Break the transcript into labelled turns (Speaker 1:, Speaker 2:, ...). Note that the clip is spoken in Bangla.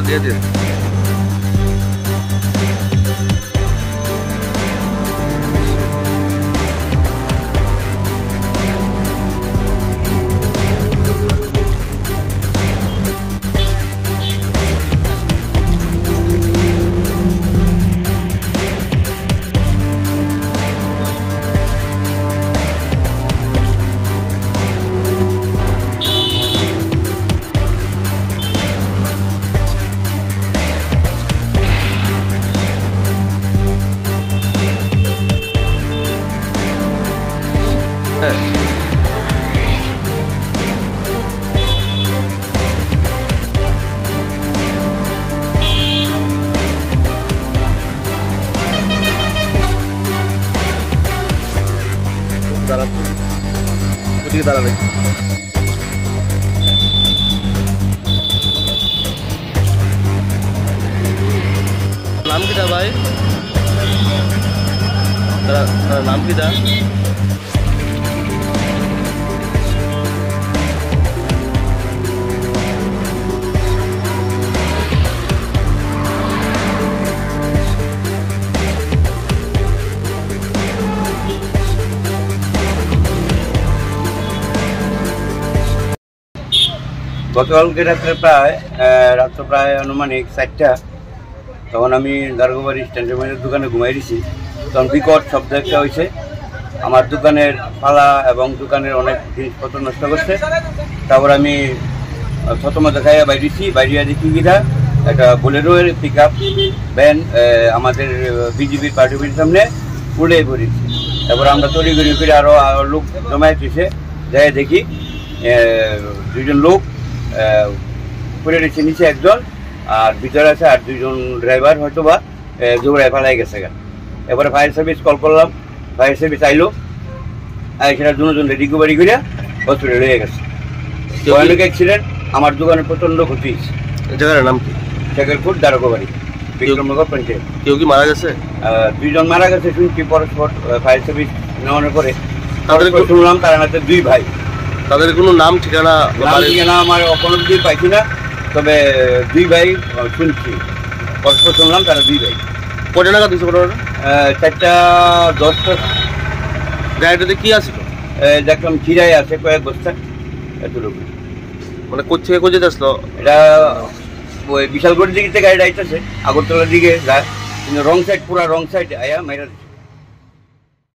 Speaker 1: দিয়ে দিন। দাঁড়াবে নাম কি দা ভাই নাম কি দা
Speaker 2: গতকালকে রাত্রে প্রায় আনুমানিক 4টা তখন আমি দারোগাবাড়ি স্ট্যান্ডের দোকানে ঘুমাই দিছি। তখন বিকট শব্দ একটা হয়েছে, আমার দোকানের ফালা এবং দোকানের অনেক জিনিসপত্র নষ্ট করছে। তারপর আমি প্রথমে দেখাইয়া বাইরিয়া দেখি কিনা একটা বোলেরোর পিক আপ ভ্যান আমাদের বিজেপির পার্টি অফিসের সামনে উড়ে পড়েছি। তারপর আমরা তৈরি করে আরও লোক জমায়েত হয়েছে, যাই দেখি 2জন লোক পড়ে রয়েছে, নিচে একজন আর ভিতরে আছে আর 2জন ড্রাইভার হয়তো বা দৌড়ায় পালাই গেছে। এবারে ফায়ার সার্ভিস কল করলাম, ফায়ার সার্ভিস আইলো, সেটা দুজন রিকভারি করে হসপিটালে রয়ে গেছে। ভয়ানক অ্যাক্সিডেন্ট, আমার দোকানে প্রচণ্ড ক্ষতি হয়েছে।
Speaker 1: জায়গার নাম কি?
Speaker 2: শেখরপুর দারোগাবাড়ি বিক্রমনগর পঞ্চায়েত।
Speaker 1: কেউ কি মারা গেছে?
Speaker 2: 2জন মারা গেছে শুনছি, পরস্পর ফায়ার সার্ভিস নেওয়ানোর পরে তাদের শুনলাম তারা নাতে 2 ভাই।
Speaker 1: তাদের কোনো নাম ঠিকানা
Speaker 2: আমার কোনো কিছু পাইছি না, তবে 2 ভাই শুনছি, পরস্পর শুনলাম তারা 2 ভাই।
Speaker 1: কত টাকা দিচ্ছে?
Speaker 2: 4টা 10
Speaker 1: গাড়িটাতে কি আছে?
Speaker 2: দেখলাম খিরাই আছে কয়েক বস্তা, এতটুকু।
Speaker 1: মানে কোথেকে কোথায় আসলো
Speaker 2: এটা? ওই বিশালগড়ের দিকে গাড়িটা আইতেছে, আগরতলার দিকে যায়, কিন্তু রং সাইড, পুরা রং সাইড আয়া মাইরা।